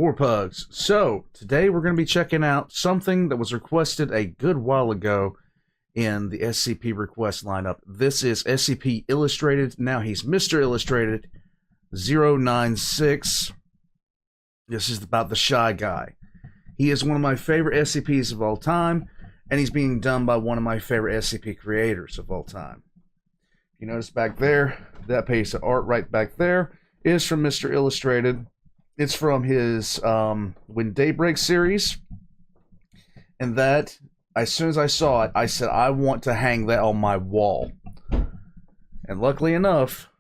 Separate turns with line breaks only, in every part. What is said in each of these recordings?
Warpugs. So, today we're going to be checking out something that was requested a good while ago in the SCP request lineup. This is SCP Illustrated. Now he's Mr. Illustrated 096. This is about the Shy Guy. He is one of my favorite SCPs of all time, and he's being done by one of my favorite SCP creators of all time. You notice back there, that piece of art right back there is from Mr. Illustrated. It's from his When Daybreak series. And that, as soon as I saw it, I said, I want to hang that on my wall. And luckily enough,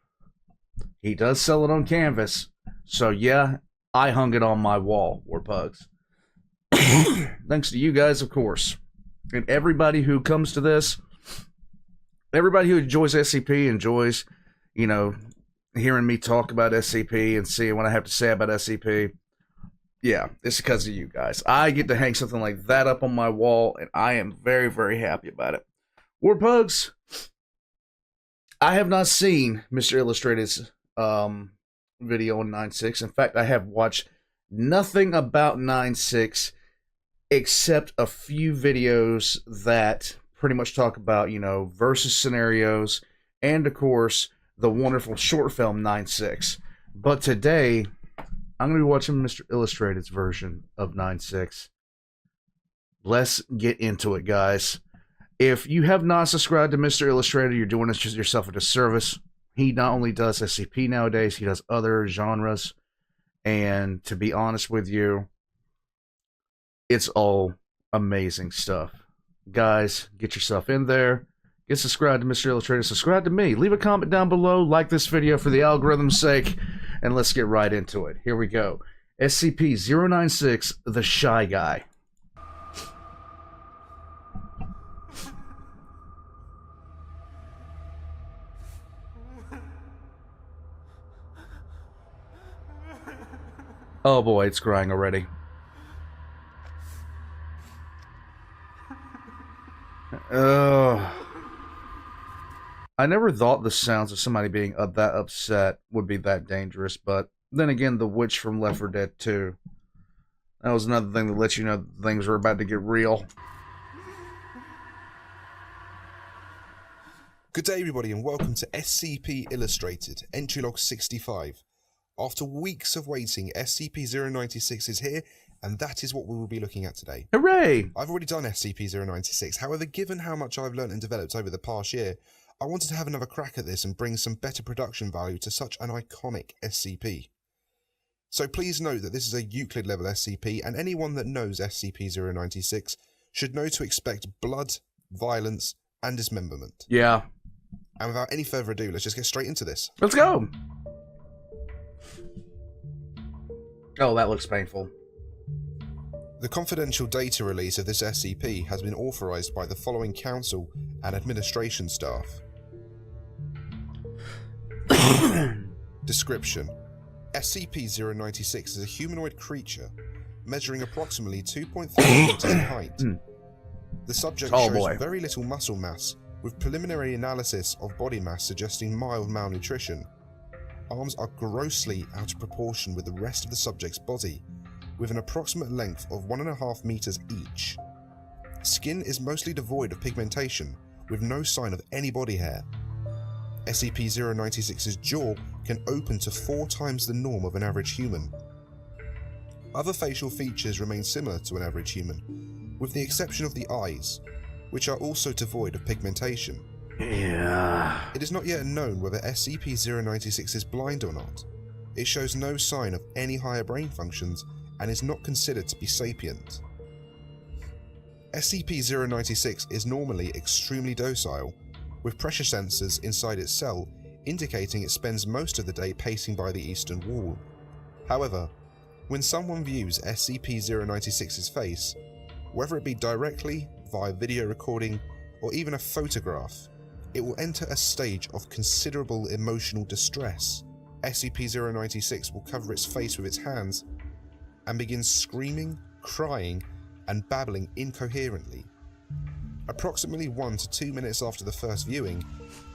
he does sell it on canvas. So yeah, I hung it on my wall, Warpugs. Thanks to you guys, of course. And everybody who comes to this, everybody who enjoys SCP, enjoys, you know, hearing me talk about SCP and seeing what I have to say about SCP. Yeah, it's because of you guys. I get to hang something like that up on my wall, and I am very, very happy about it. Warpugs, I have not seen Mr. Illustrated's video on 96. In fact, I have watched nothing about 96 except a few videos that pretty much talk about, you know, versus scenarios, and of course, the wonderful short film 96. But today, I'm going to be watching Mr. Illustrated's version of 96. Let's get into it, guys. If you have not subscribed to Mr. Illustrated, you're doing yourself a disservice. He not only does SCP nowadays, he does other genres. And to be honest with you, it's all amazing stuff. Guys, get yourself in there. Get subscribed to Mr. Illustrated. Subscribe to me. Leave a comment down below. Like this video for the algorithm's sake. And let's get right into it. Here we go. SCP-096, the Shy Guy. Oh boy, it's crying already. I never thought the sounds of somebody being that upset would be that dangerous, but then again, the witch from Left 4 Dead 2. That was another thing that lets you know things were about to get real.
Good day everybody and welcome to SCP Illustrated, entry log 65. After weeks of waiting, SCP-096 is here, and that is what we will be looking at today.
Hooray!
I've already done SCP-096, however, given how much I've learnt and developed over the past year, I wanted to have another crack at this and bring some better production value to such an iconic SCP. So please note that this is a Euclid level SCP, and anyone that knows SCP-096 should know to expect blood, violence, and dismemberment.
Yeah.
And without any further ado, let's just get straight into this.
Let's go! Oh, that looks painful.
The confidential data release of this SCP has been authorized by the following council and administration staff. Description: SCP-096 is a humanoid creature measuring approximately 2.3 meters in height. The subject shows very little muscle mass, with preliminary analysis of body mass suggesting mild malnutrition. Arms are grossly out of proportion with the rest of the subject's body, with an approximate length of 1.5 meters each. Skin is mostly devoid of pigmentation, with no sign of any body hair. SCP-096's jaw can open to 4 times the norm of an average human. Other facial features remain similar to an average human, with the exception of the eyes, which are also devoid of pigmentation.
Yeah.
It is not yet known whether SCP-096 is blind or not. It shows no sign of any higher brain functions and is not considered to be sapient. SCP-096 is normally extremely docile, with pressure sensors inside its cell indicating it spends most of the day pacing by the eastern wall. However, when someone views SCP-096's face, whether it be directly, via video recording, or even a photograph, it will enter a stage of considerable emotional distress. SCP-096 will cover its face with its hands and begin screaming, crying, and babbling incoherently. Approximately 1 to 2 minutes after the first viewing,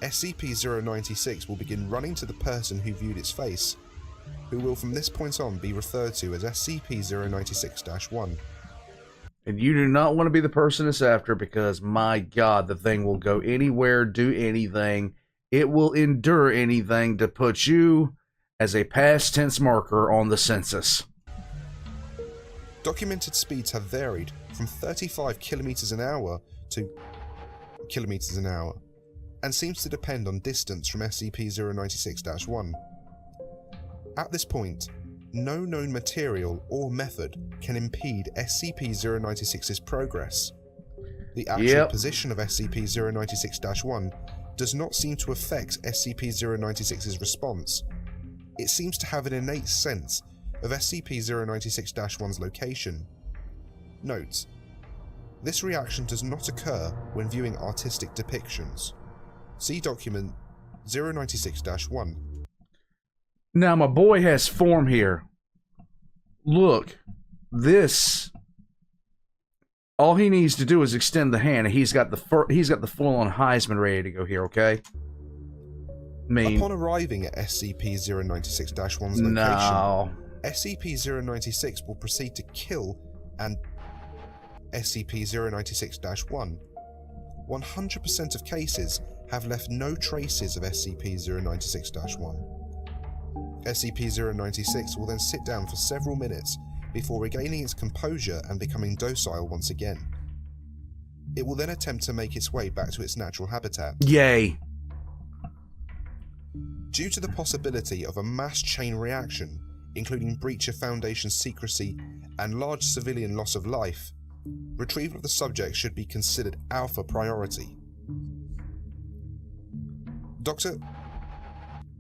SCP-096 will begin running to the person who viewed its face who will from this point on be referred to as SCP-096-1.
And you do not want to be the person it's after, because my God, the thing will go anywhere, do anything. It will endure anything to put you as a past tense marker on the census.
Documented speeds have varied from 35 kilometers an hour to kilometers an hour, and seems to depend on distance from SCP-096-1. At this point, no known material or method can impede SCP-096's progress. The actual position of SCP-096-1 does not seem to affect SCP-096's response. It seems to have an innate sense of SCP-096-1's location. Note: this reaction does not occur when viewing artistic depictions. See document 096-1.
Now my boy has form here. Look, this. All he needs to do is extend the hand, and he's got the full-on Heisman ready to go here. Okay.
Upon arriving at SCP-096-1's location,
no.
SCP-096 will proceed to kill and SCP-096-1. 100% of cases have left no traces of SCP-096-1. SCP-096 will then sit down for several minutes before regaining its composure and becoming docile once again. It will then attempt to make its way back to its natural habitat.
Yay!
Due to the possibility of a mass chain reaction, including breach of Foundation secrecy and large civilian loss of life, retrieval of the subject should be considered alpha priority. Dr.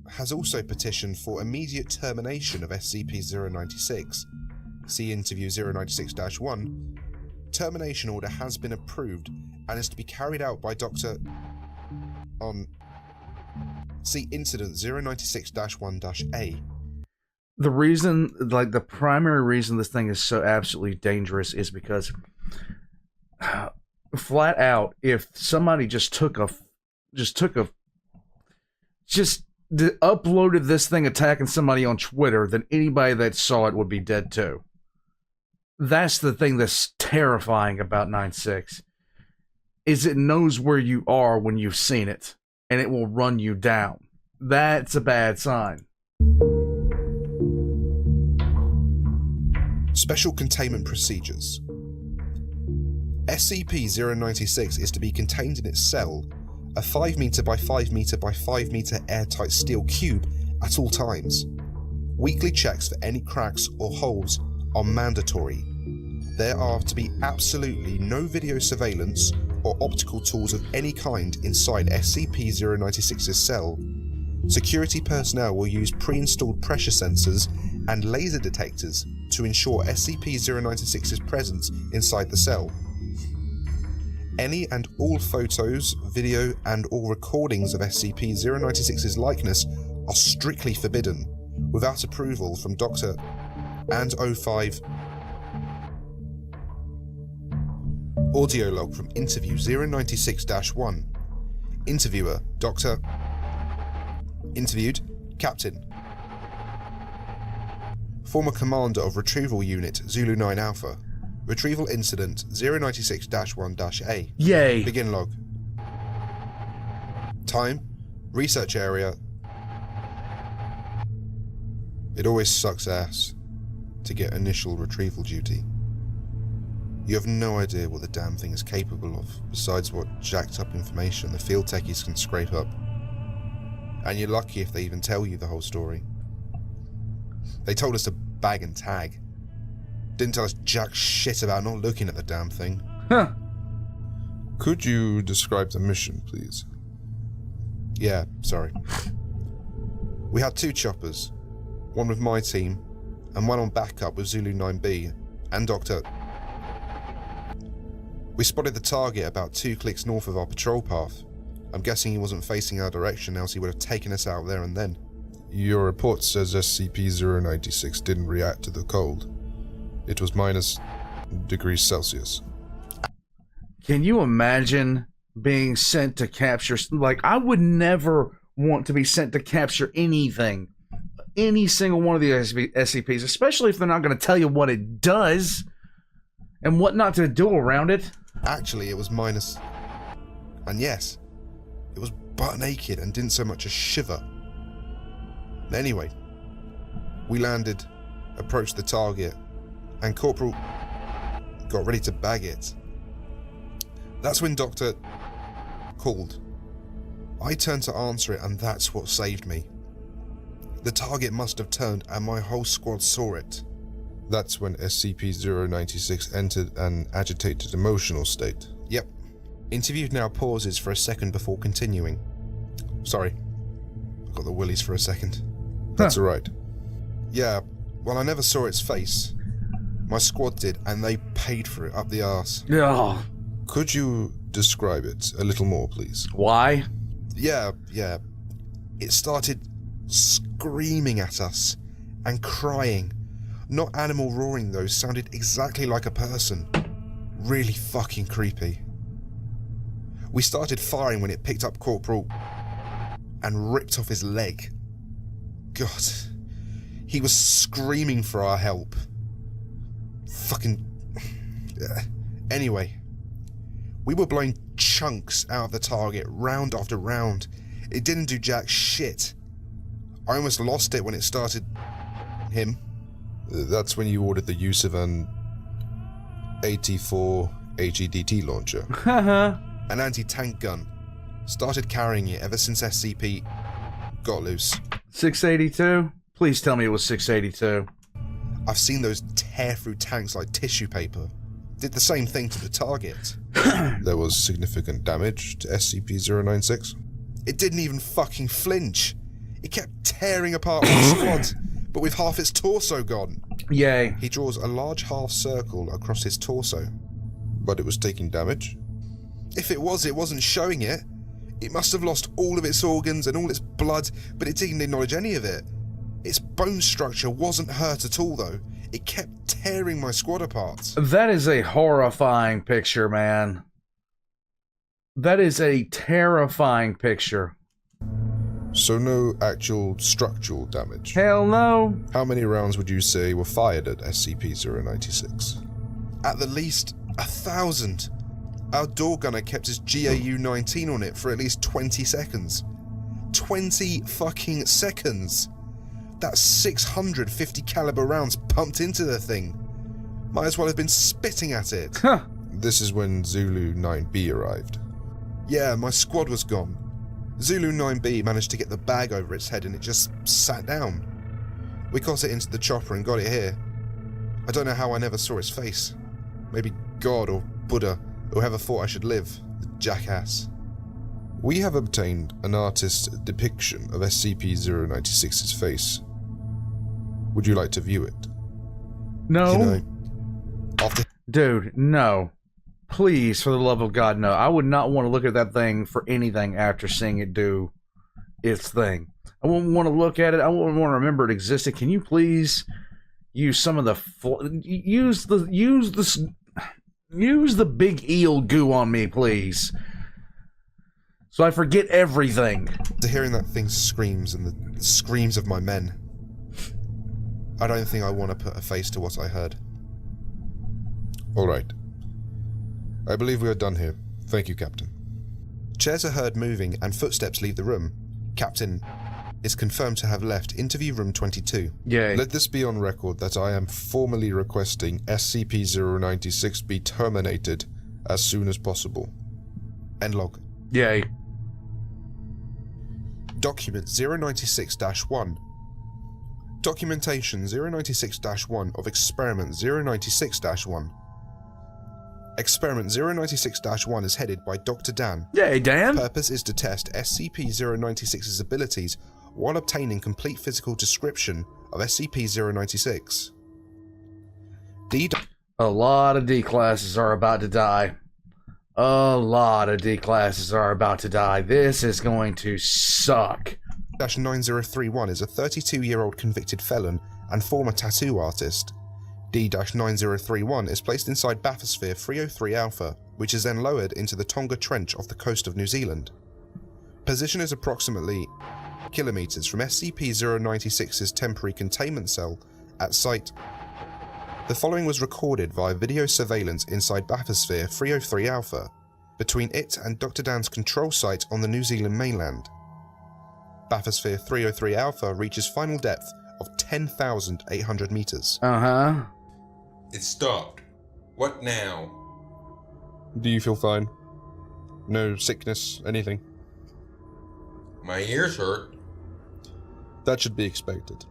has also petitioned for immediate termination of SCP-096. See Interview 096-1. Termination order has been approved and is to be carried out by Dr. on... See Incident 096-1-A.
The reason, like the primary reason this thing is so absolutely dangerous is because flat out, if somebody uploaded this thing attacking somebody on Twitter, then anybody that saw it would be dead too. That's the thing that's terrifying about 96, is it knows where you are when you've seen it, and it will run you down. That's a bad sign.
Special Containment Procedures. SCP-096 is to be contained in its cell, a 5 meter by 5 meter by 5 meter airtight steel cube at all times. Weekly checks for any cracks or holes are mandatory. There are to be absolutely no video surveillance or optical tools of any kind inside SCP-096's cell. Security personnel will use pre-installed pressure sensors and laser detectors to ensure SCP-096's presence inside the cell. Any and all photos, video and all recordings of SCP-096's likeness are strictly forbidden, without approval from Dr. and 05. Audio log from Interview 096-1. Interviewer, Dr. Interviewed, Captain. Former Commander of Retrieval Unit Zulu 9 Alpha. Retrieval Incident 096-1-A.
Yay!
Begin log. Time, research area. It always sucks ass to get initial retrieval duty. You have no idea what the damn thing is capable of, besides what jacked up information the field techies can scrape up. And you're lucky if they even tell you the whole story. They told us to bag and tag. Didn't tell us jack shit about not looking at the damn thing.
Huh.
Could you describe the mission, please? Yeah, sorry. We had 2 choppers, one with my team, and one on backup with Zulu 9B, and Dr. We spotted the target about 2 clicks north of our patrol path. I'm guessing he wasn't facing our direction, else he would have taken us out there and then. Your report says SCP-096 didn't react to the cold. It was -°C.
Can you imagine being sent to capture? Like, I would never want to be sent to capture anything any single one of the SCPs, especially if they're not going to tell you what it does and what not to do around it.
Actually, it was minus. And yes, it was butt naked and didn't so much as shiver. Anyway, we landed, approached the target, and Corporal got ready to bag it. That's when Doctor called. I turned to answer it, and that's what saved me. The target must have turned, and my whole squad saw it. That's when SCP-096 entered an agitated emotional state. Yep. Interview now pauses for a second before continuing. Sorry. I got the willies for a second. That's alright. Yeah, well, I never saw its face. My squad did, and they paid for it up the arse.
Yeah.
Could you describe it a little more, please?
Why?
Yeah. It started screaming at us and crying. Not animal roaring, though, sounded exactly like a person. Really fucking creepy. We started firing when it picked up Corporal and ripped off his leg. God, he was screaming for our help. Fucking... Anyway, we were blowing chunks out of the target, round after round. It didn't do jack shit. I almost lost it when it started... him. That's when you ordered the use of an 84 HEDT launcher. An anti-tank gun. Started carrying it ever since SCP got loose.
682? Please tell me it was 682.
I've seen those tear through tanks like tissue paper. Did the same thing to the target. There was significant damage to SCP-096. It didn't even fucking flinch. It kept tearing apart my squad, but with half its torso gone.
Yay.
He draws a large half circle across his torso. But it was taking damage? If it was, it wasn't showing it. It must have lost all of its organs and all its blood, but it didn't acknowledge any of it. Its bone structure wasn't hurt at all, though. It kept tearing my squad apart.
That is a horrifying picture, man. That is a terrifying picture.
So no actual structural damage?
Hell no.
How many rounds would you say were fired at SCP-096? At the least 1,000. Our door gunner kept his GAU-19 on it for at least 20 seconds. 20 fucking seconds! That's 650 caliber rounds pumped into the thing. Might as well have been spitting at it.
Huh.
This is when Zulu 9B arrived. Yeah, my squad was gone. Zulu 9B managed to get the bag over its head and it just sat down. We got it into the chopper and got it here. I don't know how I never saw its face. Maybe God or Buddha, or whoever thought I should live, the jackass. We have obtained an artist's depiction of SCP-096's face. Would you like to view it?
No.
You know, after...
Dude, no. Please, for the love of God, no. I would not want to look at that thing for anything after seeing it do its thing. I wouldn't want to look at it. I wouldn't want to remember it existed. Can you please use some of the... Use the big eel goo on me, please. So I forget everything.
To hearing that thing's screams and the screams of my men, I don't think I want to put a face to what I heard. Alright. I believe we are done here. Thank you, Captain. Chairs are heard moving and footsteps leave the room. Captain is confirmed to have left interview room 22.
Yay.
Let this be on record that I am formally requesting SCP-096 be terminated as soon as possible. End log.
Yay.
Document 096-1. Documentation 096-1 of Experiment 096-1. Experiment 096-1 is headed by Dr. Dan.
Yay, Dan.
Purpose is to test SCP-096's abilities while obtaining complete physical description of SCP-096.
A lot of D classes are about to die. A lot of D classes are about to die. This is going to suck.
D-9031 is a 32-year-old convicted felon and former tattoo artist. D-9031 is placed inside Bathysphere 303 Alpha, which is then lowered into the Tonga Trench off the coast of New Zealand. Position is approximately kilometers from SCP-096's temporary containment cell at site. The following was recorded via video surveillance inside Bathysphere 303 Alpha, between it and Dr. Dan's control site on the New Zealand mainland. Bathysphere 303 Alpha reaches final depth of 10,800 meters.
It stopped. What now?
Do you feel fine? No sickness, anything?
My ears hurt.
That should be expected.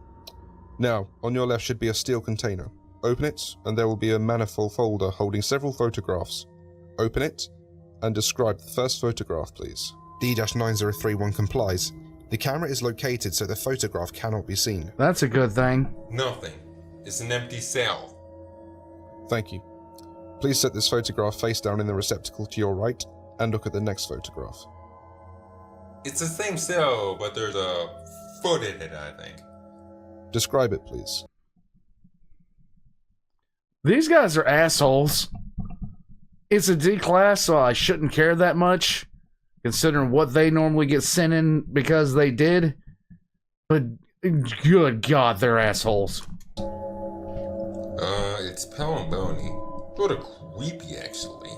Now, on your left should be a steel container. Open it, and there will be a manifold folder holding several photographs. Open it, and describe the first photograph, please. D-9031 complies. The camera is located so the photograph cannot be seen.
That's a good thing.
Nothing. It's an empty cell.
Thank you. Please set this photograph face down in the receptacle to your right, and look at the next photograph.
It's the same cell, but there's a foot in it, I think.
Describe it, please.
These guys are assholes. It's a D class, so I shouldn't care that much, considering what they normally get sent in because they did. But good God, they're assholes.
It's pale and bony. Sort of creepy, actually.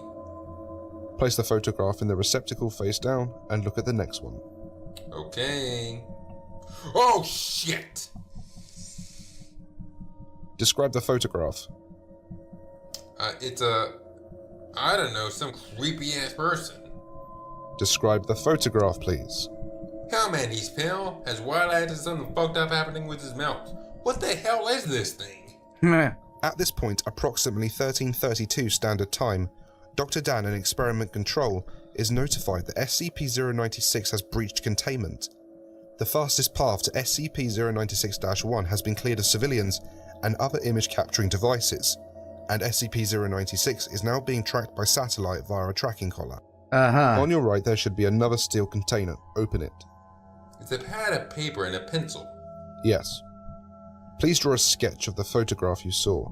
Place the photograph in the receptacle face down, and look at the next one.
Okay. Oh, shit!
Describe the photograph.
It's I don't know, some creepy-ass person.
Describe the photograph, please.
How man, he's pale, has wide eyes and something fucked up happening with his mouth. What the hell is this thing?
At this point, approximately 1332 standard time, Dr. Dan in Experiment Control is notified that SCP-096 has breached containment. The fastest path to SCP-096-1 has been cleared of civilians and other image capturing devices, and SCP-096 is now being tracked by satellite via a tracking collar. On your right there should be another steel container. Open it.
It's a pad of paper and a pencil.
Yes. Please draw a sketch of the photograph you saw.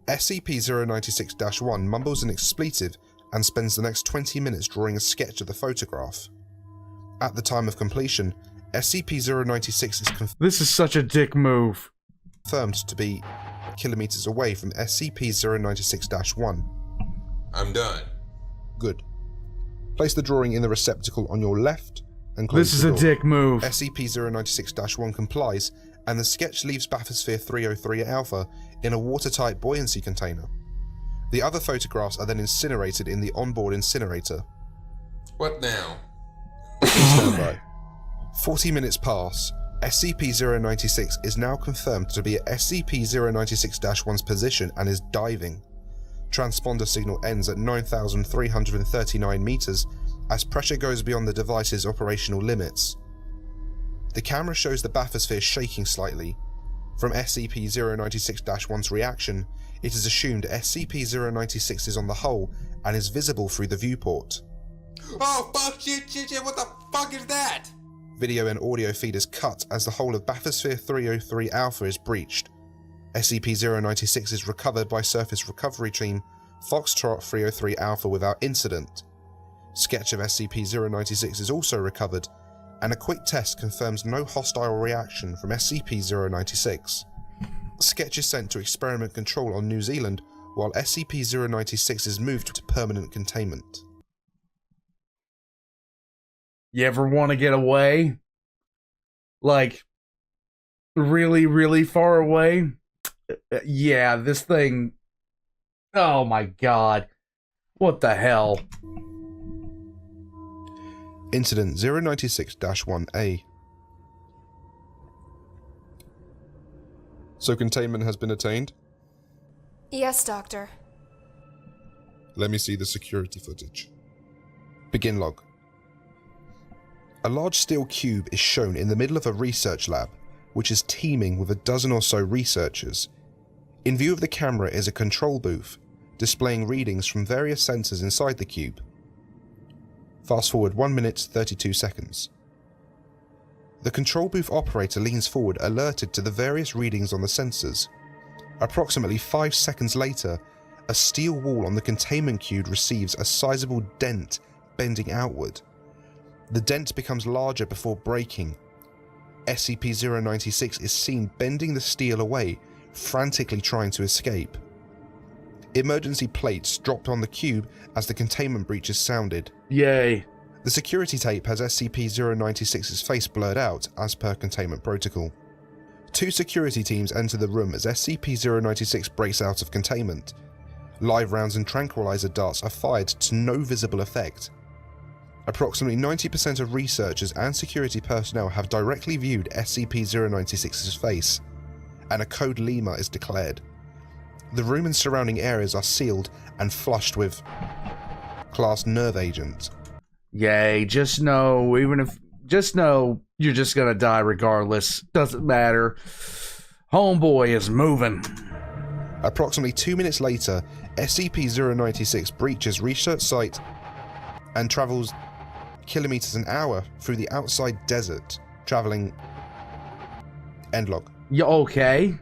SCP-096-1 mumbles an expletive and spends the next 20 minutes drawing a sketch of the photograph. At the time of completion, SCP-096 is
This is such a dick move.
confirmed to be kilometers away from SCP-096-1.
I'm done.
Good. Place the drawing in the receptacle on your left and close
This
the
is a
door.
dick move.
SCP-096-1 complies, and the sketch leaves Bathysphere 303 Alpha in a watertight buoyancy container. The other photographs are then incinerated in the onboard incinerator.
What now?
Stand by. 40 minutes pass. SCP-096 is now confirmed to be at SCP-096-1's position and is diving. Transponder signal ends at 9,339 meters as pressure goes beyond the device's operational limits. The camera shows the bathysphere shaking slightly. From SCP-096-1's reaction, it is assumed SCP-096 is on the hull and is visible through the viewport.
Oh, fuck, shit, what the fuck is that?
Video and audio feed is cut as the whole of Bathysphere 303 Alpha is breached. SCP-096 is recovered by Surface Recovery Team Foxtrot 303 Alpha without incident. Sketch of SCP-096 is also recovered, and a quick test confirms no hostile reaction from SCP-096. Sketch is sent to Experiment Control on New Zealand, while SCP-096 is moved to permanent containment.
You ever want to get away? Like, really, really far away? Yeah, this thing... Oh my god. What the hell?
Incident 096-1A. So containment has been attained?
Yes, Doctor.
Let me see the security footage. Begin log. A large steel cube is shown in the middle of a research lab, which is teeming with a dozen or so researchers. In view of the camera is a control booth, displaying readings from various sensors inside the cube. Fast forward 1 minute 32 seconds. The control booth operator leans forward, alerted to the various readings on the sensors. Approximately 5 seconds later, a steel wall on the containment cube receives a sizable dent bending outward. The dent becomes larger before breaking. SCP-096 is seen bending the steel away, frantically trying to escape. Emergency plates dropped on the cube as the containment breach is sounded.
Yay.
The security tape has SCP-096's face blurred out as per containment protocol. 2 security teams enter the room as SCP-096 breaks out of containment. Live rounds and tranquilizer darts are fired to no visible effect. Approximately 90% of researchers and security personnel have directly viewed SCP-096's face, and a code Lima is declared. The room and surrounding areas are sealed and flushed with class nerve agent.
Yay, just know you're just gonna die regardless. Doesn't matter. Homeboy is moving.
Approximately 2 minutes later, SCP-096 breaches research site and travels kilometers an hour through the outside desert, traveling... Endlog.
You okay?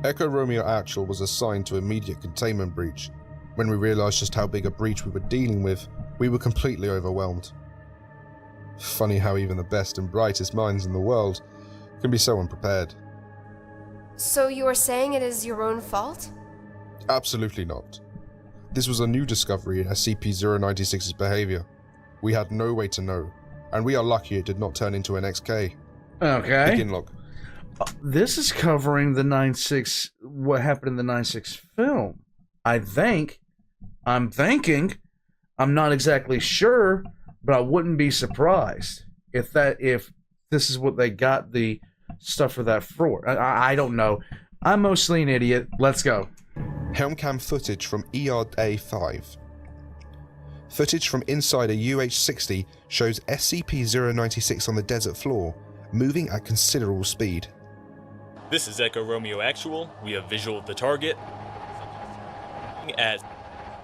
Echo Romeo Actual was assigned to immediate containment breach. When we realized just how big a breach we were dealing with, we were completely overwhelmed. Funny how even the best and brightest minds in the world can be so unprepared.
So you are saying it is your own fault?
Absolutely not. This was a new discovery in SCP-096's behavior. We had no way to know, and we are lucky it did not turn into an XK.
Okay.
Begin log.
This is covering the 96, what happened in the 96 film. I'm thinking, I'm not exactly sure, but I wouldn't be surprised if this is what they got the stuff for that for. I don't know. I'm mostly an idiot. Let's go.
Helmcam footage from ERA-5. Footage from inside a UH-60 shows SCP-096 on the desert floor, moving at considerable speed.
This is Echo Romeo Actual. We have visual of the target at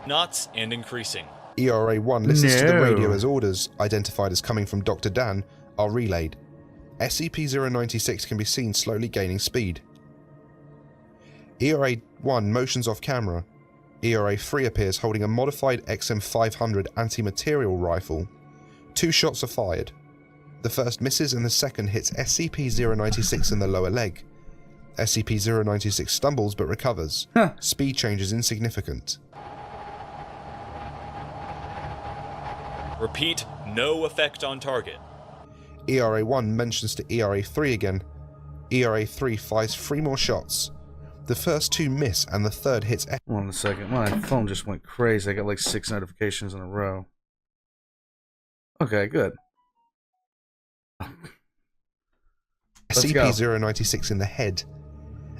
knots and increasing.
ERA-1 listens to the radio as orders, identified as coming from Dr. Dan, are relayed. SCP-096 can be seen slowly gaining speed. ERA-1 motions off camera. ERA-3 appears holding a modified XM500 anti-material rifle. 2 shots are fired. The first misses and the second hits SCP-096 in the lower leg. SCP-096 stumbles but recovers. Speed change is insignificant.
Repeat, no effect on target.
ERA-1 mentions to ERA-3 again. ERA-3 fires 3 more shots. The first 2 miss and the third hits...
Hold on a second. My phone just went crazy. I got like 6 notifications in a row. Okay, good.
SCP-096 in the head.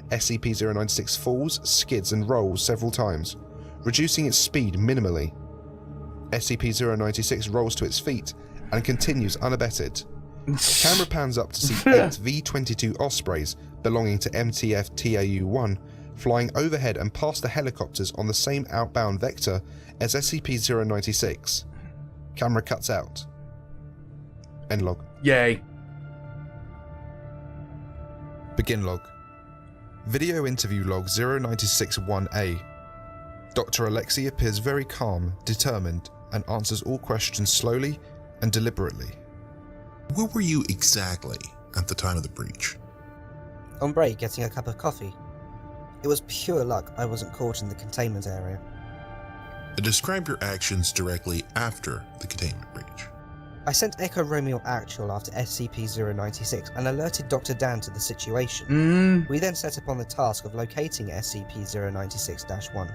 SCP-096 falls, skids and rolls several times, reducing its speed minimally. SCP-096 rolls to its feet and continues unabated. Camera pans up to see 8 V-22 Ospreys belonging to MTF TAU-1 flying overhead and past the helicopters on the same outbound vector as SCP-096. Camera cuts out. End log.
Yay.
Begin log. Video interview log 096-1A. Dr. Alexei appears very calm, determined, and answers all questions slowly and deliberately.
Where were you exactly at the time of the breach?
On break, getting a cup of coffee. It was pure luck I wasn't caught in the containment area.
Describe your actions directly after the containment breach.
I sent Echo Romeo Actual after SCP-096 and alerted Dr. Dan to the situation. We then set upon the task of locating SCP-096-1.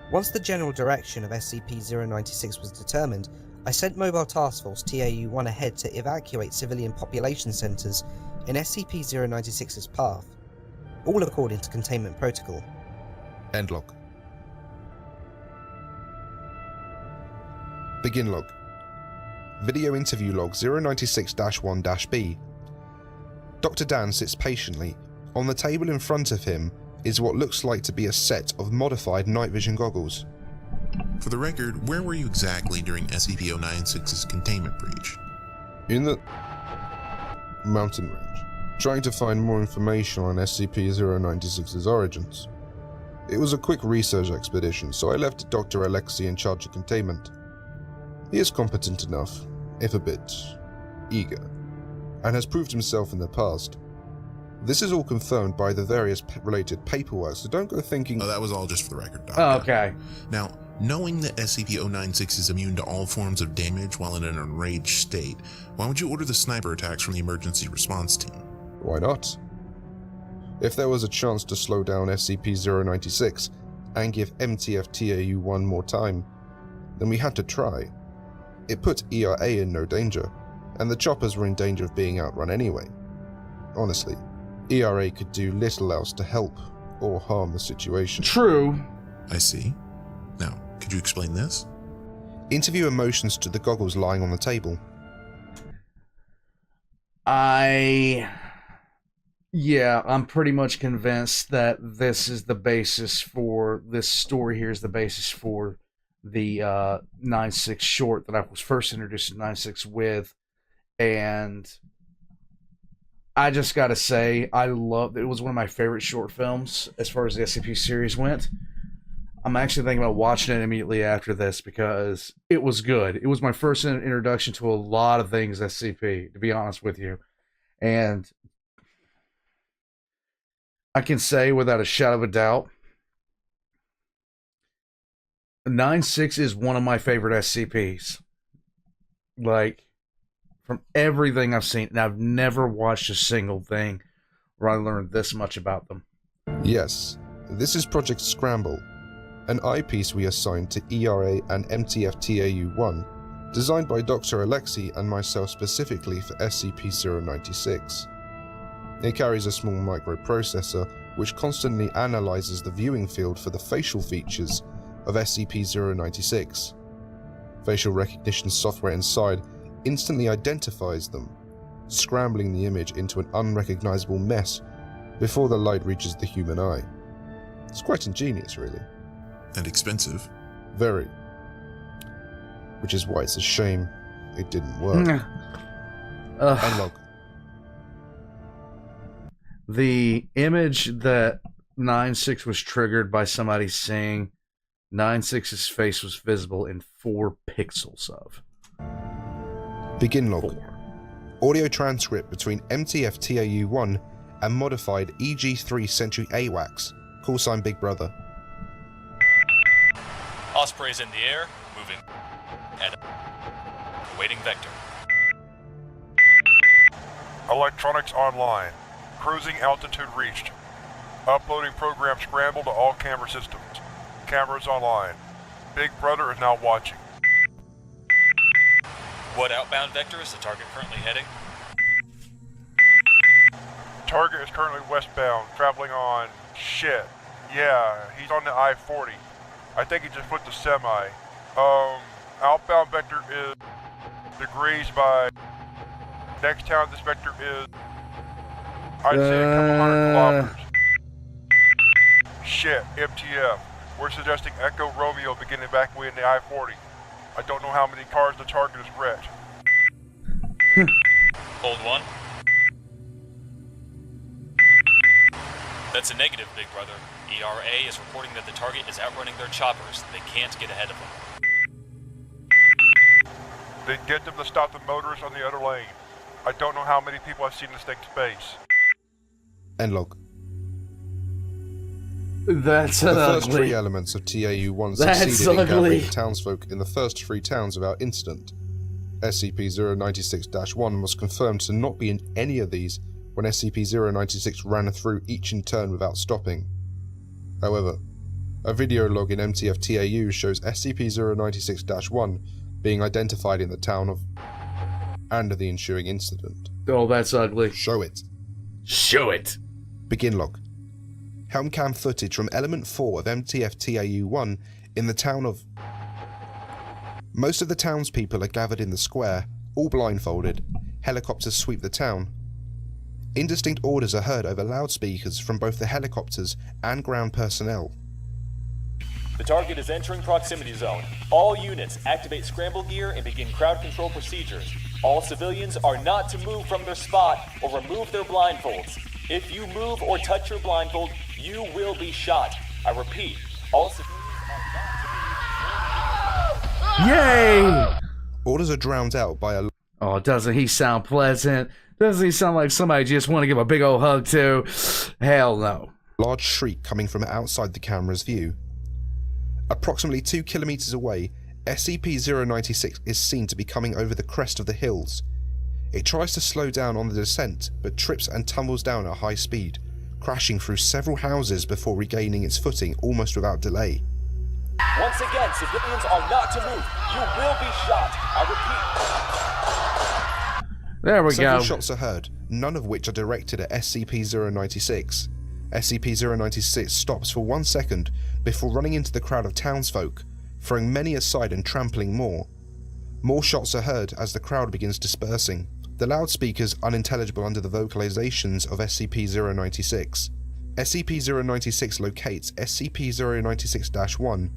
Once the general direction of SCP-096 was determined, I sent Mobile Task Force TAU-1 ahead to evacuate civilian population centres in SCP-096's path, all according to containment protocol.
End log. Begin log. Video interview log 096-1-B. Dr. Dan sits patiently. On the table in front of him is what looks like to be a set of modified night vision goggles.
For the record, where were you exactly during SCP-096's containment breach?
In the mountain range, trying to find more information on SCP-096's origins. It was a quick research expedition, so I left Dr. Alexei in charge of containment. He is competent enough, if a bit eager, and has proved himself in the past. This is all confirmed by the various related paperwork, so don't go thinking...
Oh, that was all just for the record, Doctor.
Oh, okay.
Now, knowing that SCP-096 is immune to all forms of damage while in an enraged state, why would you order the sniper attacks from the emergency response team?
Why not? If there was a chance to slow down SCP-096 and give MTF-TAU-1 more time, then we had to try. It put ERA in no danger, and the choppers were in danger of being outrun anyway. Honestly, ERA could do little else to help or harm the situation.
True.
I see. Now, could you explain this?
Interviewer motions to the goggles lying on the table.
Yeah, I'm pretty much convinced that this is the basis for, this story here is the basis for the 96 short that I was first introduced to 96 with, and I just gotta say, I loved it. It was one of my favorite short films as far as the SCP series went. I'm actually thinking about watching it immediately after this because it was good. It was my first introduction to a lot of things SCP, to be honest with you. And I can say without a shadow of a doubt, 96 is one of my favorite SCPs. Like, from everything I've seen, and I've never watched a single thing where I learned this much about them.
Yes, this is Project Scramble, an eyepiece we assigned to ERA and MTF-TAU-1, designed by Dr. Alexei and myself specifically for SCP-096. It carries a small microprocessor which constantly analyzes the viewing field for the facial features of SCP-096. Facial recognition software inside instantly identifies them, scrambling the image into an unrecognizable mess before the light reaches the human eye. It's quite ingenious, really.
And expensive.
Very. Which is why it's a shame it didn't work. Unlock.
The image that 96 was triggered by somebody saying 96's face was visible in 4 pixels of.
Begin log.
4.
Audio transcript between MTF-TAU-1 and modified EG-3 Sentry AWACS. Call sign Big Brother.
Osprey's in the air, moving. And awaiting vector.
Electronics online. Cruising altitude reached. Uploading program Scramble to all camera systems. Cameras online. Big Brother is now watching.
What outbound vector is the target currently heading?
Target is currently westbound, traveling on... shit. Yeah, he's on the I-40. I think he just flipped the semi. Outbound vector is... degrees by... Next town this vector is... I'd say a couple 100 kilometers. Shit, MTF. We're suggesting Echo Romeo begin evacuating the I-40. I don't know how many cars the target has wrecked.
Hold 1. That's a negative, Big Brother. ERA is reporting that the target is outrunning their choppers. They can't get ahead of them.
Then get them to stop the motorists on the other lane. I don't know how many people I've seen this take space.
End log.
That's
The
ugly.
first 3 elements of TAU-1
That's
succeeded in
ugly.
gathering the townsfolk in the first 3 towns of our incident. SCP-096-1 was confirmed to not be in any of these when SCP-096 ran through each in turn without stopping. However, a video log in MTF-TAU shows SCP-096-1 being identified in the town of and the ensuing incident.
Oh, that's ugly.
Show it.
Show it.
Begin log. Helmcam footage from Element 4 of MTF-TAU-1 in the town of... Most of the townspeople are gathered in the square, all blindfolded. Helicopters sweep the town. Indistinct orders are heard over loudspeakers from both the helicopters and ground personnel.
The target is entering proximity zone. All units activate scramble gear and begin crowd control procedures. All civilians are not to move from their spot or remove their blindfolds. If you move or touch your blindfold, you will be shot. I repeat, all civilians are not to be...
Yay!
Orders are drowned out by a...
Oh, doesn't he sound pleasant? Doesn't he sound like somebody you just want to give a big old hug to? Hell no.
Large shriek coming from outside the camera's view. Approximately 2 kilometers away, SCP-096 is seen to be coming over the crest of the hills. It tries to slow down on the descent, but trips and tumbles down at high speed, crashing through several houses before regaining its footing almost without delay.
Once again, civilians are not to move. You will be shot. I repeat.
There we
Several
go.
shots are heard, none of which are directed at SCP-096. SCP-096 stops for 1 second before running into the crowd of townsfolk, throwing many aside and trampling more. More shots are heard as the crowd begins dispersing, the loudspeakers unintelligible under the vocalizations of SCP-096. SCP-096 locates SCP-096-1,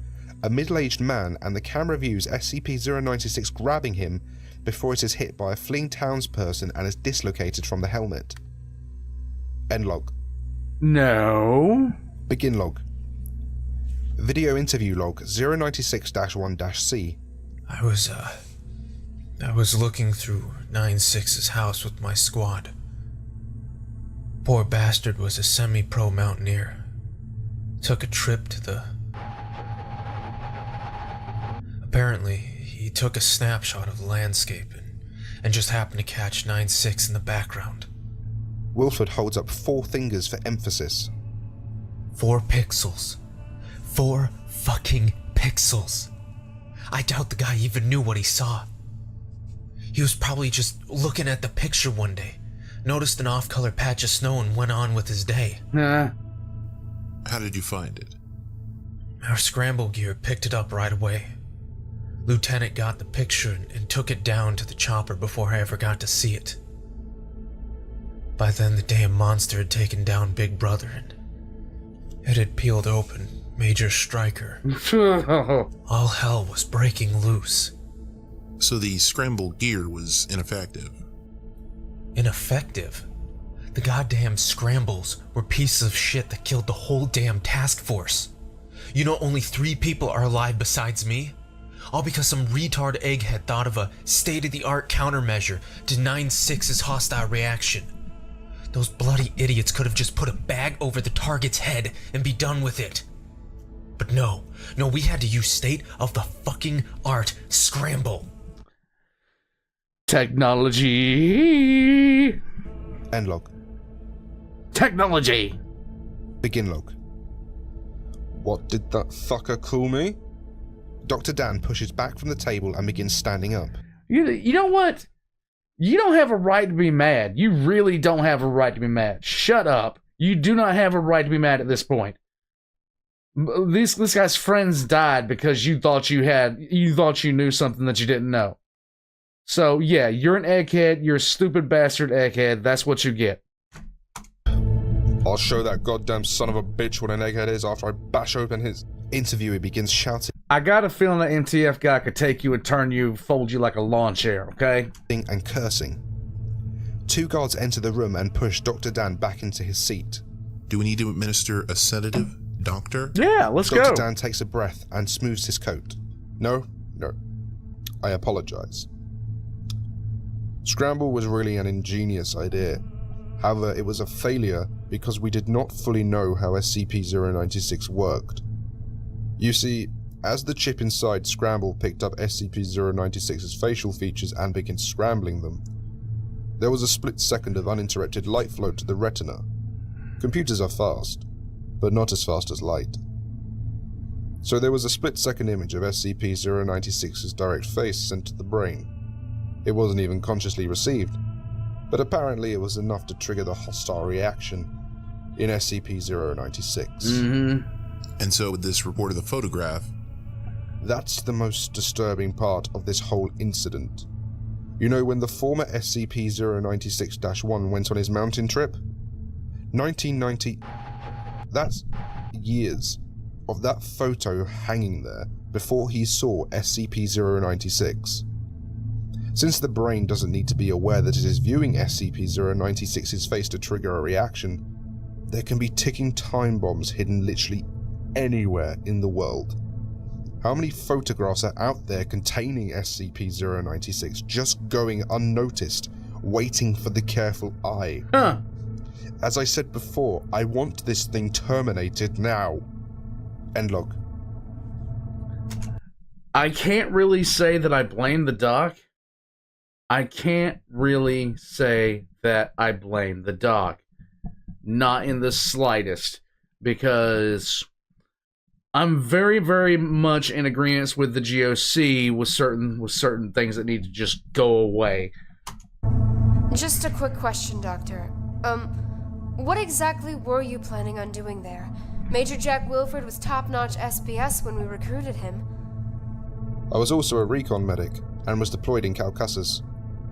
a middle-aged man, and the camera views SCP-096 grabbing him before it is hit by a fleeing townsperson and is dislocated from the helmet. End log.
No.
Begin log. Video interview log 096-1-C.
I was looking through 96's house with my squad. Poor bastard was a semi-pro mountaineer. Took a trip to the... Apparently, he took a snapshot of the landscape and just happened to catch 96 in the background.
Wilford holds up 4 fingers for emphasis.
4 pixels. 4 fucking pixels. I doubt the guy even knew what he saw. He was probably just looking at the picture one day, noticed an off-color patch of snow and went on with his day.
Nah.
How did you find it?
Our scramble gear picked it up right away. Lieutenant got the picture and took it down to the chopper before I ever got to see it. By then the damn monster had taken down Big Brother and it had peeled open Major Stryker. All hell was breaking loose.
So the scramble gear was ineffective.
Ineffective? The goddamn scrambles were pieces of shit that killed the whole damn task force. You know only 3 people are alive besides me? All because some retard egghead thought of a state-of-the-art countermeasure to 96's hostile reaction. Those bloody idiots could have just put a bag over the target's head and be done with it. But no, we had to use state-of-the-fucking-art scramble.
Technology.
End log.
Technology.
Begin log. What did that fucker call me? Dr. Dan pushes back from the table and begins standing up.
You know what? You don't have a right to be mad. You really don't have a right to be mad. Shut up. You do not have a right to be mad at this point. This guy's friends died because you thought you knew something that you didn't know. So yeah, you're an egghead. You're a stupid bastard egghead. That's what you get.
I'll show that goddamn son of a bitch what an egghead is after I bash open his... Interviewee begins shouting
I got a feeling that MTF guy could take you and turn you, fold you like a lawn chair, okay?
and cursing. 2 guards enter the room and push Dr. Dan back into his seat.
Do we need to administer a sedative, doctor?
Yeah, let's
Dr.
go.
Dan takes a breath and smooths his coat. No. I apologize. Scramble was really an ingenious idea. However, it was a failure because we did not fully know how SCP-096 worked. You see, as the chip inside Scramble picked up SCP-096's facial features and began scrambling them, there was a split second of uninterrupted light flow to the retina. Computers are fast, but not as fast as light. So there was a split-second image of SCP-096's direct face sent to the brain. It wasn't even consciously received, but apparently it was enough to trigger the hostile reaction in SCP-096.
And so with this report of the photograph...
That's the most disturbing part of this whole incident. You know, when the former SCP-096-1 went on his mountain trip? 1990... That's years of that photo hanging there before he saw SCP-096. Since the brain doesn't need to be aware that it is viewing SCP-096's face to trigger a reaction, there can be ticking time bombs hidden literally anywhere in the world. How many photographs are out there containing SCP-096 just going unnoticed, waiting for the careful eye?
Huh.
As I said before, I want this thing terminated now. End log.
I can't really say that I blame the doc. I can't really say that I blame the doc. Not in the slightest. Because I'm very, very much in agreement with the GOC with certain things that need to just go away.
Just a quick question, Doctor. What exactly were you planning on doing there? Major Jack Wilford was top-notch SPS when we recruited him.
I was also a recon medic and was deployed in Calcasieu.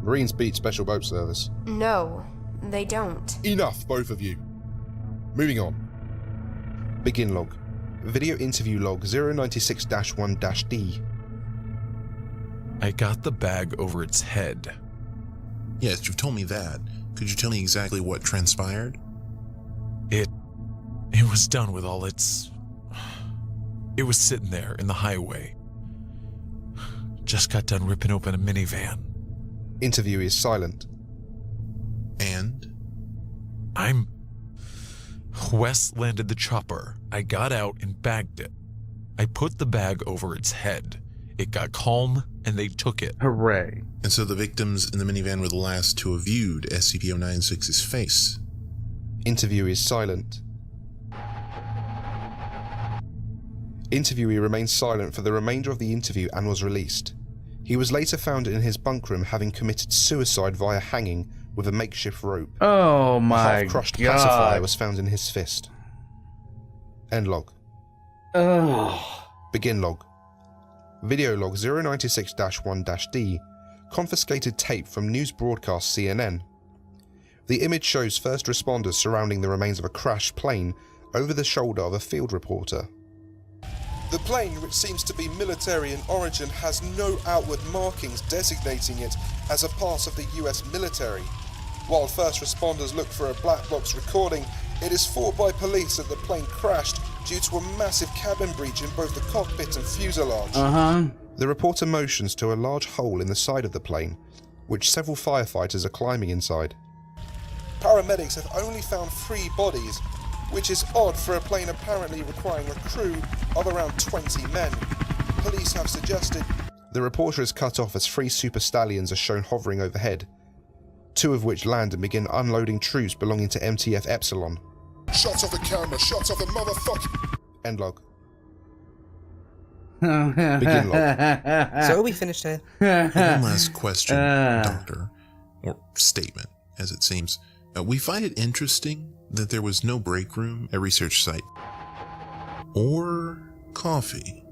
Marines beat Special Boat Service.
No, they don't.
Enough, both of you. Moving on. Begin log. Video interview log 096-1-D.
I got the bag over its head.
Yes, you've told me that. Could you tell me exactly what transpired?
It was done with all its... It was sitting there in the highway. Just got done ripping open a minivan.
Interviewee is silent.
And?
Wes landed the chopper. I got out and bagged it. I put the bag over its head. It got calm, and they took it.
Hooray.
And so the victims in the minivan were the last to have viewed SCP-096's face.
Interviewee is silent. Interviewee remained silent for the remainder of the interview and was released. He was later found in his bunk room having committed suicide via hanging with a makeshift rope.
Oh my god.
A half-crushed pacifier was found in his fist. End log.
Oh.
Begin log. Video log 096-1-D. Confiscated tape from news broadcast CNN. The image shows first responders surrounding the remains of a crashed plane over the shoulder of a field reporter. The plane, which seems to be military in origin, has no outward markings designating it as a part of the US military. While first responders look for a black box recording, it is thought by police that the plane crashed due to a massive cabin breach in both the cockpit and fuselage. The reporter motions to a large hole in the side of the plane, which several firefighters are climbing inside. Paramedics have only found 3 bodies, which is odd for a plane apparently requiring a crew of around 20 men. Police have suggested... The reporter is cut off as 3 super stallions are shown hovering overhead, 2 of which land and begin unloading troops belonging to MTF Epsilon. Shots of the camera, shots of the motherfucker... End log. Begin log.
So are we finished here?
One last question, Doctor, or statement, as it seems. We find it interesting that there was no break room at research site. Or coffee.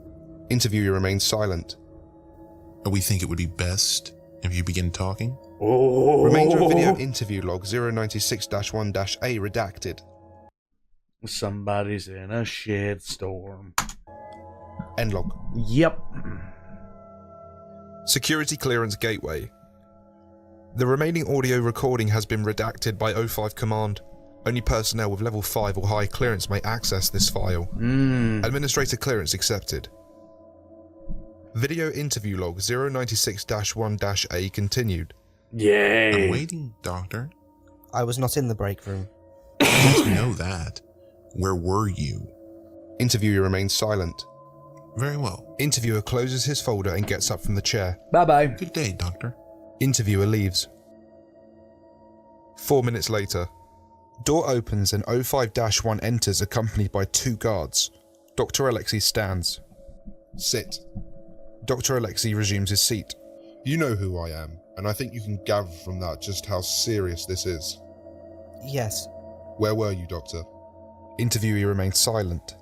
Interviewer remains silent.
We think it would be best if you begin talking.
Remainder of video interview log 096-1-A redacted.
Somebody's in a shitstorm.
End log.
Yep.
Security clearance gateway. The remaining audio recording has been redacted by O5 command. Only personnel with level 5 or high clearance may access this file. Administrator clearance accepted. Video interview log 096-1-A continued.
Yay.
I'm waiting, Doctor.
I was not in the break room.
Yes, we know that. Where were you?
Interviewer remains silent.
Very well.
Interviewer closes his folder and gets up from the chair.
Bye-bye.
Good day, Doctor.
Interviewer leaves. 4 minutes later. Door opens and O5-1 enters accompanied by 2 guards. Dr. Alexei stands. Sit. Dr. Alexei resumes his seat. You know who I am, and I think you can gather from that just how serious this is.
Yes.
Where were you, Doctor? Interviewee remains silent.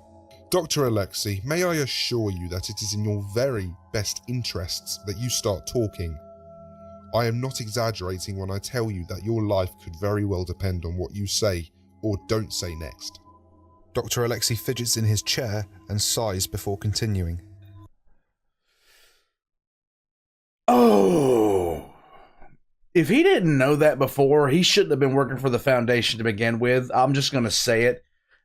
Dr. Alexei, may I assure you that it is in your very best interests that you start talking. I am not exaggerating when I tell you that your life could very well depend on what you say or don't say next. Dr. Alexei fidgets in his chair and sighs before continuing.
Oh. If he didn't know that before, he shouldn't have been working for the Foundation to begin with. I'm just going to say it.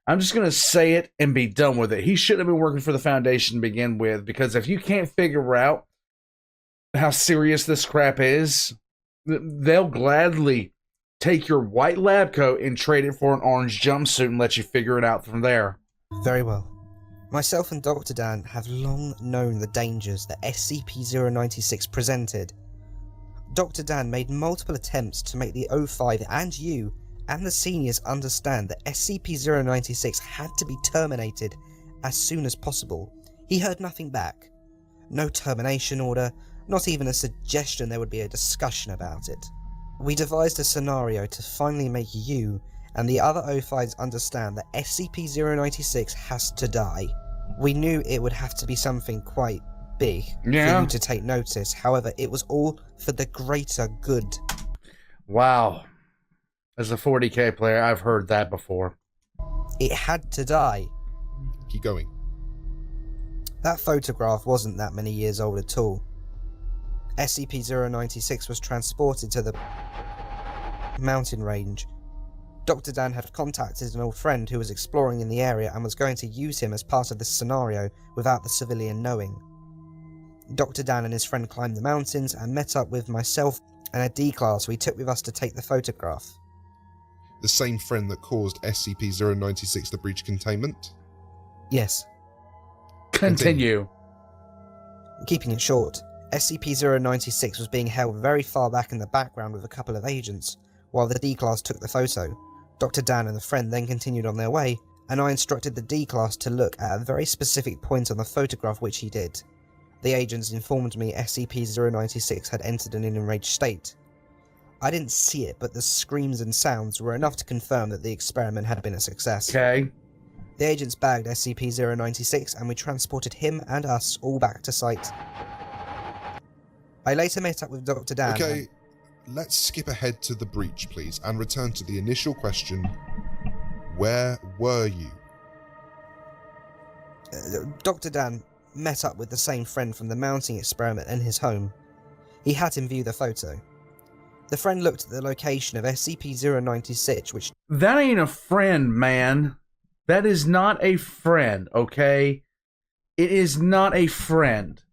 I'm just going to say it and be done with it. He shouldn't have been working for the Foundation to begin with, because if you can't figure out how serious this crap is, they'll gladly take your white lab coat and trade it for an orange jumpsuit and let you figure it out from there.
Very well. Myself and Dr. Dan have long known the dangers that SCP-096 presented. Dr. Dan made multiple attempts to make the O5 and you and the seniors understand that SCP-096 had to be terminated as soon as possible. He heard nothing back. No termination order, not even a suggestion there would be a discussion about it. We devised a scenario to finally make you and the other O5s understand that SCP-096 has to die. We knew it would have to be something quite big for you to take notice. However, it was all for the greater good.
Wow. As a 40k player, I've heard that before.
It had to die.
Keep going.
That photograph wasn't that many years old at all. SCP-096 was transported to the mountain range. Dr. Dan had contacted an old friend who was exploring in the area and was going to use him as part of this scenario without the civilian knowing. Dr. Dan and his friend climbed the mountains and met up with myself and a D-class we took with us to take the photograph.
The same friend that caused SCP-096 to breach containment?
Yes.
Continue.
Keeping it short, SCP-096 was being held very far back in the background with a couple of agents, while the D-class took the photo. Dr. Dan and the friend then continued on their way, and I instructed the D-class to look at a very specific point on the photograph, which he did. The agents informed me SCP-096 had entered an enraged state. I didn't see it, but the screams and sounds were enough to confirm that the experiment had been a success.
Okay.
The agents bagged SCP-096 and we transported him and us all back to site. I later met up with Dr. Dan.
Okay, let's skip ahead to the breach, please, and return to the initial question. Where were you?
Dr. Dan met up with the same friend from the mounting experiment in his home. He had him view the photo. The friend looked at the location of SCP-096, which...
That ain't a friend, man. That is not a friend, okay? It is not a friend.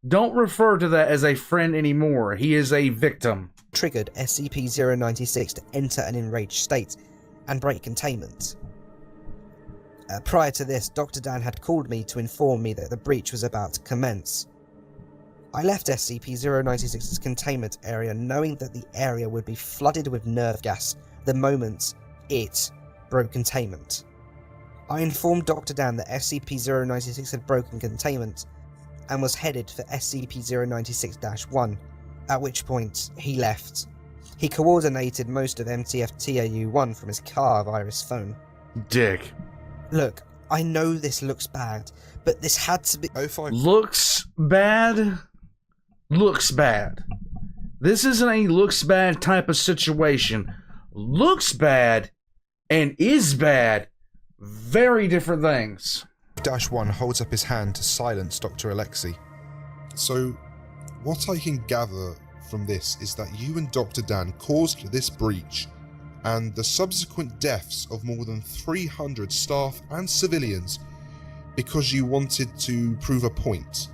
Don't refer to that as a friend anymore. He is a victim.
Triggered SCP-096 to enter an enraged state and break containment. Prior to this, Dr. Dan had called me to inform me that the breach was about to commence. I left SCP-096's containment area knowing that the area would be flooded with nerve gas the moment it broke containment. I informed Dr. Dan that SCP-096 had broken containment and was headed for SCP-096-1, at which point he left. He coordinated most of MTF-TAU-1 from his car via his phone.
Dick.
Look, I know this looks bad, but this had to be...
Looks bad? Looks bad. This isn't a looks bad type of situation. Looks bad and is bad. Very different things.
-1 holds up his hand to silence Dr. Alexei. So, what I can gather from this is that you and Dr. Dan caused this breach and the subsequent deaths of more than 300 staff and civilians because you wanted to prove a point.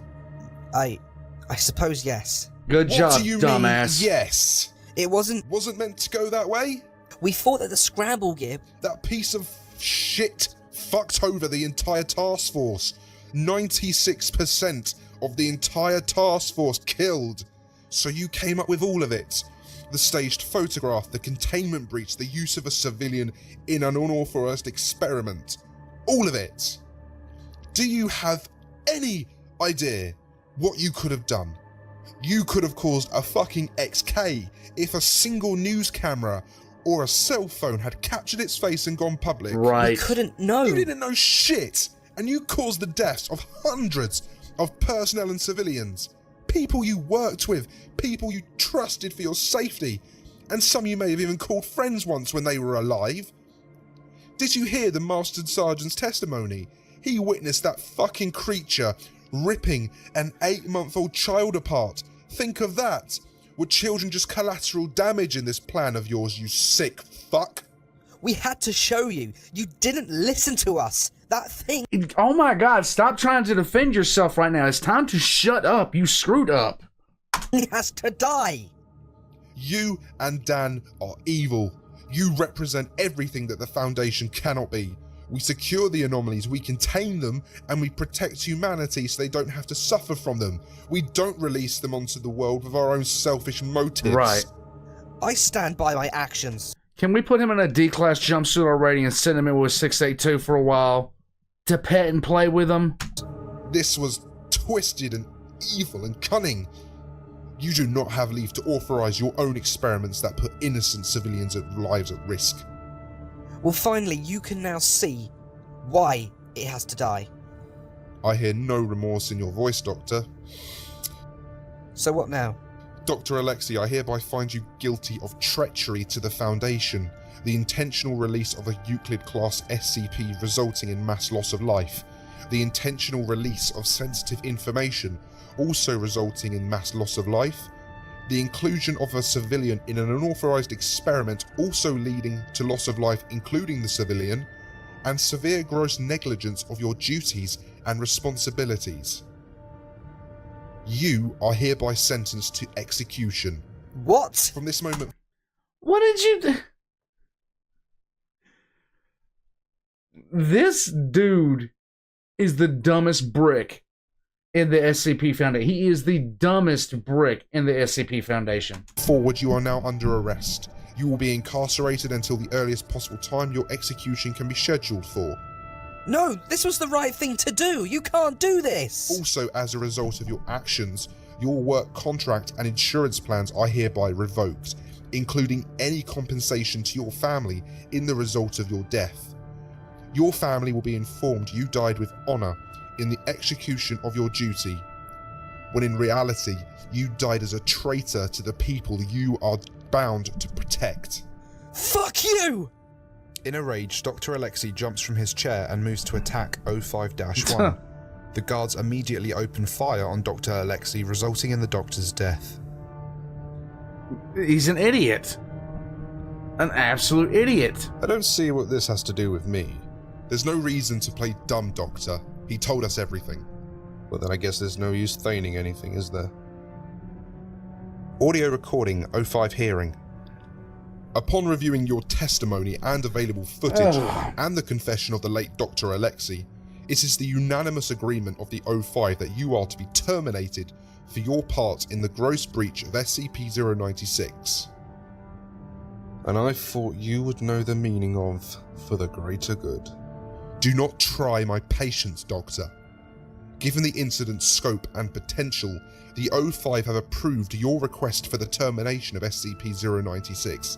I suppose yes.
Good job,
What do you
dumbass.
mean, yes?
It wasn't
meant to go that way?
We thought that the Scramble gear...
That piece of shit fucked over the entire task force. 96% of the entire task force killed. So you came up with all of it. The staged photograph, the containment breach, the use of a civilian in an unauthorized experiment. All of it. Do you have any idea what you could have done? You could have caused a fucking XK if a single news camera or a cell phone had captured its face and gone public.
Right.
We couldn't know.
You didn't know shit, and you caused the deaths of hundreds of personnel and civilians. People you worked with, people you trusted for your safety, and some you may have even called friends once when they were alive. Did you hear the Master Sergeant's testimony? He witnessed that fucking creature ripping an 8-month-old child apart. Think of that. Were children just collateral damage in this plan of yours, you sick fuck?
We had to show you. You didn't listen to us. That thing...
Oh my god, stop trying to defend yourself right now. It's time to shut up. You screwed up.
He has to die.
You and Dan are evil. You represent everything that the Foundation cannot be. We secure the anomalies, we contain them, and we protect humanity so they don't have to suffer from them. We don't release them onto the world with our own selfish motives.
Right.
I stand by my actions.
Can we put him in a D-class jumpsuit already and send him in with 682 for a while? To pet and play with him?
This was twisted and evil and cunning. You do not have leave to authorize your own experiments that put innocent civilians' lives at risk.
Well, finally, you can now see why it has to die.
I hear no remorse in your voice, Doctor.
So what now?
Dr. Alexei, I hereby find you guilty of treachery to the Foundation, the intentional release of a Euclid-class SCP resulting in mass loss of life, the intentional release of sensitive information also resulting in mass loss of life, the inclusion of a civilian in an unauthorized experiment also leading to loss of life including the civilian, and severe gross negligence of your duties and responsibilities. You are hereby sentenced to execution.
What?
From this moment...
What did you... This dude is the dumbest brick in the SCP Foundation. He is the dumbest brick in the SCP Foundation.
Forward, you are now under arrest. You will be incarcerated until the earliest possible time your execution can be scheduled for.
No, this was the right thing to do. You can't do this.
Also, as a result of your actions, your work contract and insurance plans are hereby revoked, including any compensation to your family in the result of your death. Your family will be informed you died with honor in the execution of your duty, when in reality, you died as a traitor to the people you are bound to protect.
Fuck you!
In a rage, Dr. Alexei jumps from his chair and moves to attack 05-1. The guards immediately open fire on Dr. Alexei, resulting in the doctor's death.
He's an idiot. An absolute idiot.
I don't see what this has to do with me. There's no reason to play dumb, Doctor. He told us everything. Well, then I guess there's no use feigning anything, is there? Audio recording 05 hearing. Upon reviewing your testimony and available footage and the confession of the late Dr. Alexei, it is the unanimous agreement of the 05 that you are to be terminated for your part in the gross breach of SCP-096. And I thought you would know the meaning of for the greater good. Do not try my patience, Doctor. Given the incident's scope and potential, the 05 have approved your request for the termination of SCP-096.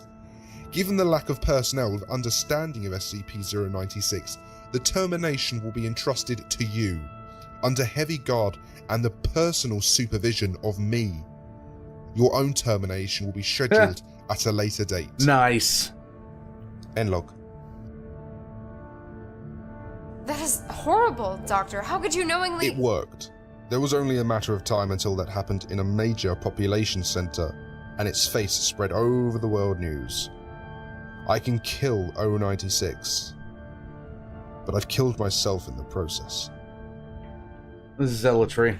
Given the lack of personnel with understanding of SCP-096, the termination will be entrusted to you, under heavy guard and the personal supervision of me. Your own termination will be scheduled at a later date.
Nice.
End log.
That is horrible, Doctor. How could you knowingly...
It worked. There was only a matter of time until that happened in a major population center, and its face spread over the world news. I can kill 096, but I've killed myself in the process.
Zealotry.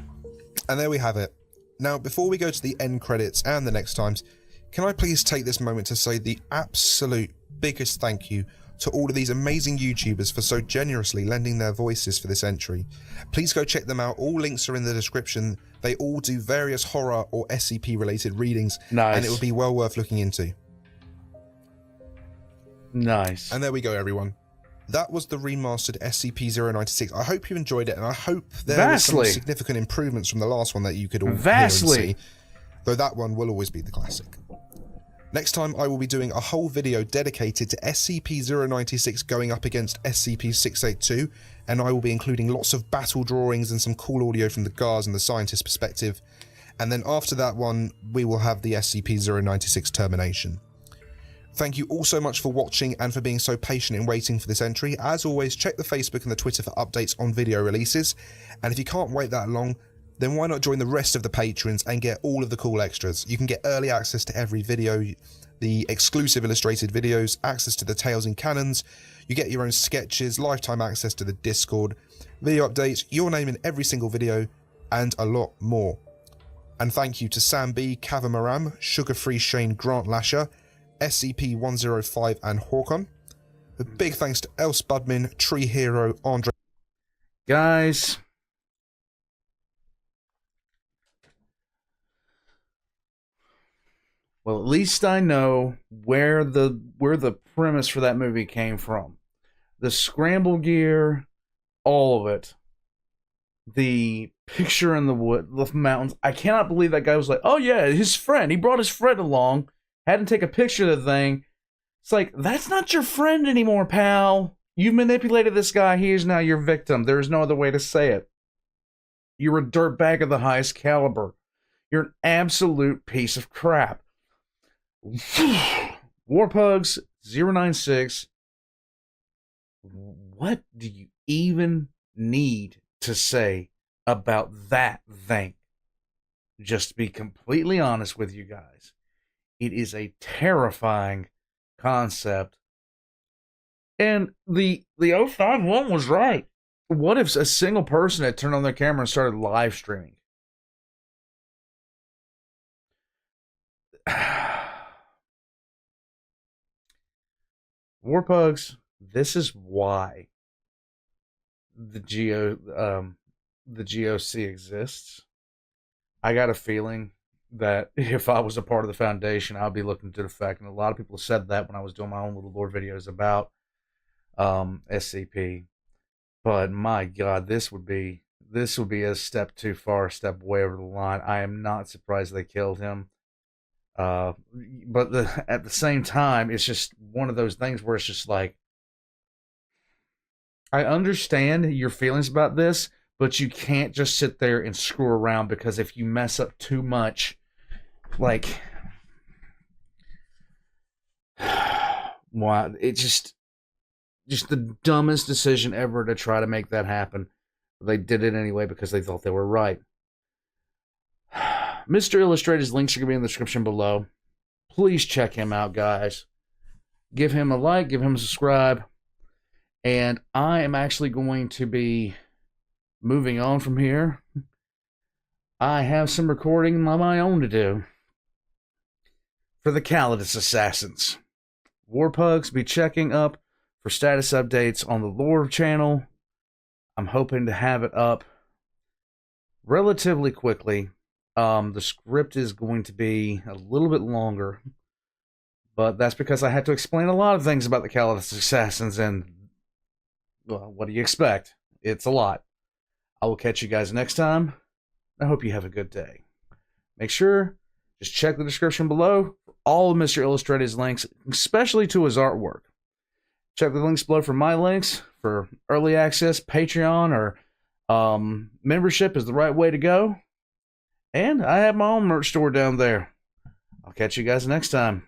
And there we have it. Now, before we go to the end credits and the next times, can I please take this moment to say the absolute biggest thank you to all of these amazing YouTubers for so generously lending their voices for this entry. Please go check them out. All links are in the description. They all do various horror or SCP related readings, and it would be well worth looking into.
Nice.
And there we go, everyone. That was the remastered SCP-096. I hope you enjoyed it, and I hope there were some significant improvements from the last one that you could all hear and see. Though that one will always be the classic. Next time I will be doing a whole video dedicated to SCP-096 going up against SCP-682, and I will be including lots of battle drawings and some cool audio from the guards and the scientist perspective. And then after that one, we will have the SCP-096 termination. Thank you all so much for watching and for being so patient in waiting for this entry. As always, check the Facebook and the Twitter for updates on video releases. And if you can't wait that long, then why not join the rest of the patrons and get all of the cool extras. You can get early access to every video, the exclusive illustrated videos, access to the Tales in Canons, you get your own sketches, lifetime access to the Discord, video updates, your name in every single video, and a lot more. And thank you to Sam B, Kavamaram, Sugar Free Shane, Grant Lasher, SCP-105 and Hawkon. A big thanks to Else Budman, Tree Hero, Andre.
Guys, well, at least I know where the premise for that movie came from. The scramble gear, all of it. The picture in the mountains. I cannot believe that guy was like, oh yeah, his friend. He brought his friend along, had him take a picture of the thing. It's like, that's not your friend anymore, pal. You've manipulated this guy. He is now your victim. There is no other way to say it. You're a dirtbag of the highest caliber. You're an absolute piece of crap. Warpugs 096. What do you even need to say about that thing? Just to be completely honest with you guys, it is a terrifying concept. And the 051 was right. What if a single person had turned on their camera and started live streaming? Warpugs, this is why the GOC exists. I got a feeling that if I was a part of the Foundation, I'd be looking to the fact, and a lot of people said that when I was doing my own little lore videos about SCP. But my God, this would be a step too far, a step way over the line. I am not surprised they killed him. But at the same time, it's just one of those things where it's just like, I understand your feelings about this, but you can't just sit there and screw around, because if you mess up too much, like, wow, it's just the dumbest decision ever to try to make that happen. They did it anyway because they thought they were right. Mr. Illustrated's links are going to be in the description below. Please check him out, guys. Give him a like, give him a subscribe. And I am actually going to be moving on from here. I have some recording on my own to do for the Calidus Assassins. Warpugs, be checking up for status updates on the lore channel. I'm hoping to have it up relatively quickly. The script is going to be a little bit longer, but that's because I had to explain a lot of things about the Calidus Assassins, and, well, what do you expect? It's a lot. I will catch you guys next time. I hope you have a good day. Make sure, just check the description below for all of Mr. Illustrated's links, especially to his artwork. Check the links below for my links for early access, Patreon, or membership is the right way to go. And I have my own merch store down there. I'll catch you guys next time.